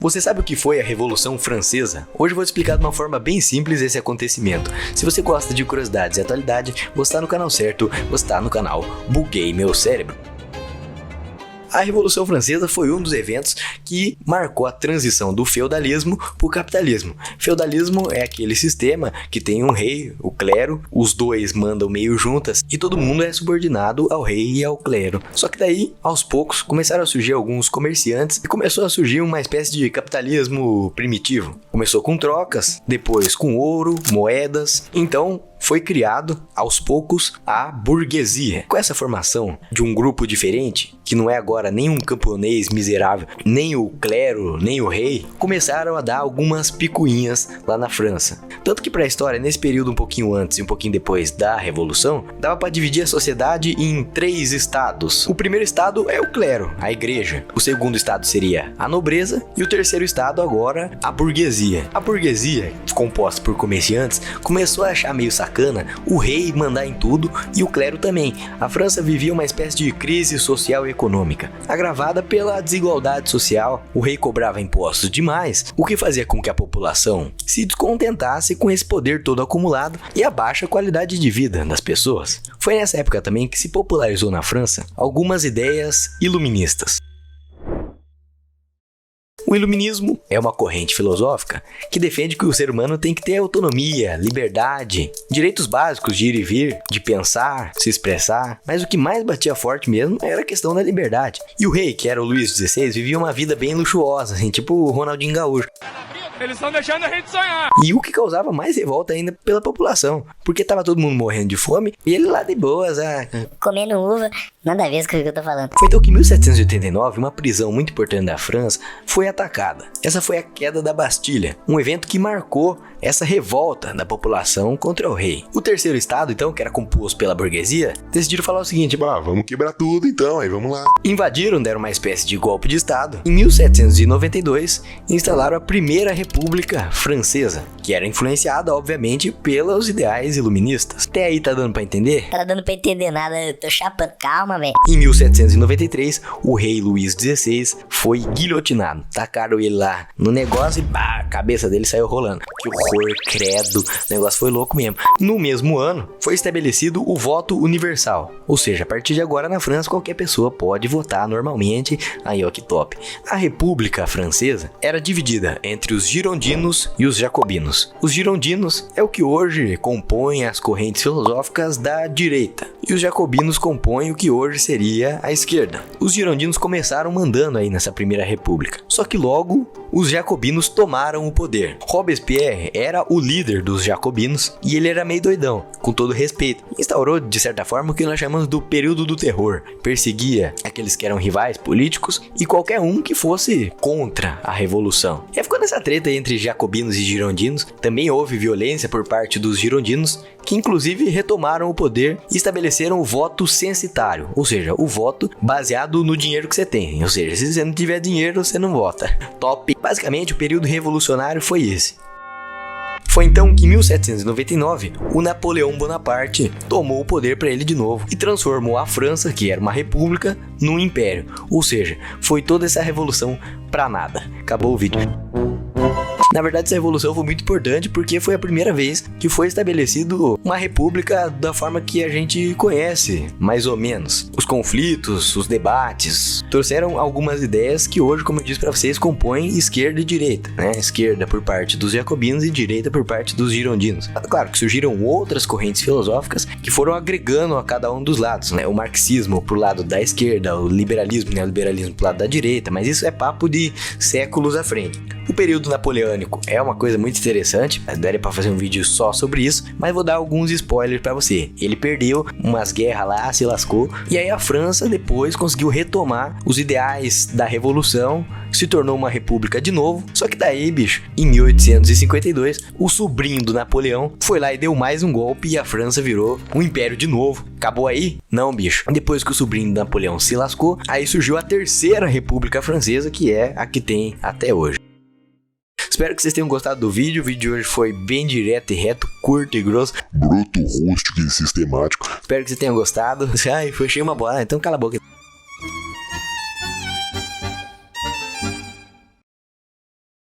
Você sabe o que foi a Revolução Francesa? Hoje eu vou te explicar de uma forma bem simples esse acontecimento. Se você gosta de curiosidades e atualidade, você está no canal certo, você está no canal Buguei Meu Cérebro. A Revolução Francesa foi um dos eventos que marcou a transição do feudalismo para o capitalismo. Feudalismo é aquele sistema que tem um rei, o clero, os dois mandam meio juntas e todo mundo é subordinado ao rei e ao clero. Só que daí, aos poucos, começaram a surgir alguns comerciantes e começou a surgir uma espécie de capitalismo primitivo. Começou com trocas, depois com ouro, moedas, então foi criado, aos poucos, a burguesia. Com essa formação de um grupo diferente, que não é agora nem um camponês miserável, nem o clero, nem o rei, começaram a dar algumas picuinhas lá na França. Tanto que para a história, nesse período um pouquinho antes e um pouquinho depois da Revolução, dava para dividir a sociedade em 3 estados. O primeiro estado é o clero, a igreja. O segundo estado seria a nobreza e o terceiro estado agora, a burguesia. A burguesia, composta por comerciantes, começou a achar meio sacana o rei mandar em tudo e o clero também. A França vivia uma espécie de crise social e econômica, agravada pela desigualdade social. O rei cobrava impostos demais, o que fazia com que a população se descontentasse com esse poder todo acumulado e a baixa qualidade de vida das pessoas. Foi nessa época também que se popularizou na França algumas ideias iluministas. O iluminismo é uma corrente filosófica que defende que o ser humano tem que ter autonomia, liberdade, direitos básicos de ir e vir, de pensar, se expressar, mas o que mais batia forte mesmo era a questão da liberdade. E o rei, que era o Luís XVI, vivia uma vida bem luxuosa, assim, tipo o Ronaldinho Gaúcho. Eles estão deixando a gente sonhar. E o que causava mais revolta ainda pela população, porque tava todo mundo morrendo de fome e ele lá de boas, comendo uva, nada a ver com o que eu tô falando. Foi então que em 1789, uma prisão muito importante da França foi atacada. Essa foi a queda da Bastilha, um evento que marcou essa revolta da população contra o rei. O terceiro estado, então, que era composto pela burguesia, decidiram falar o seguinte: vamos quebrar tudo então, aí vamos lá. Invadiram, deram uma espécie de golpe de estado. Em 1792, instalaram a primeira República Francesa, que era influenciada, obviamente, pelos ideais iluministas. Até aí tá dando pra entender? Tá dando pra entender nada, eu tô chapando, calma, velho. Em 1793, o rei Luís XVI foi guilhotinado. Tacaram ele lá no negócio e a cabeça dele saiu rolando. Que horror, credo, o negócio foi louco mesmo. No mesmo ano, foi estabelecido o voto universal. Ou seja, a partir de agora na França, qualquer pessoa pode votar normalmente. Aí, ó, que top. A República Francesa era dividida entre os girondinos e os jacobinos. Os girondinos é o que hoje compõe as correntes filosóficas da direita. E os jacobinos compõem o que hoje seria a esquerda. Os girondinos começaram mandando aí nessa primeira república. Só que logo, os jacobinos tomaram o poder. Robespierre era o líder dos jacobinos e ele era meio doidão, com todo respeito. Instaurou, de certa forma, o que nós chamamos do período do terror. Perseguia aqueles que eram rivais políticos e qualquer um que fosse contra a revolução. E aí ficou nessa treta entre jacobinos e girondinos. Também houve violência por parte dos girondinos, que inclusive retomaram o poder e estabeleceram o voto censitário, ou seja, o voto baseado no dinheiro que você tem. Ou seja, se você não tiver dinheiro, você não vota. Top! Basicamente, o período revolucionário foi esse. Foi então que em 1799, o Napoleão Bonaparte tomou o poder para ele de novo e transformou a França, que era uma república, num império. Ou seja, foi toda essa revolução pra nada. Acabou o vídeo. Na verdade, essa revolução foi muito importante porque foi a primeira vez que foi estabelecido uma república da forma que a gente conhece, mais ou menos. Os conflitos, os debates, trouxeram algumas ideias que hoje, como eu disse para vocês, compõem esquerda e direita, né? Esquerda por parte dos jacobinos e direita por parte dos girondinos. Claro que surgiram outras correntes filosóficas que foram agregando a cada um dos lados, né? O marxismo pro lado da esquerda, o liberalismo, né? O liberalismo pro lado da direita, mas isso é papo de séculos à frente. O período napoleônico é uma coisa muito interessante, daria para fazer um vídeo só sobre isso, mas vou dar alguns spoilers para você. Ele perdeu umas guerras lá, se lascou, e aí a França depois conseguiu retomar os ideais da revolução, se tornou uma república de novo, só que daí, bicho, em 1852, o sobrinho do Napoleão foi lá e deu mais um golpe e a França virou um império de novo. Acabou aí? Não, bicho. Depois que o sobrinho do Napoleão se lascou, aí surgiu a terceira república francesa, que é a que tem até hoje. Espero que vocês tenham gostado do vídeo. O vídeo de hoje foi bem direto e reto, curto e grosso. Bruto, rústico e sistemático. Espero que vocês tenham gostado. Ai, foi cheio uma bola, então cala a boca.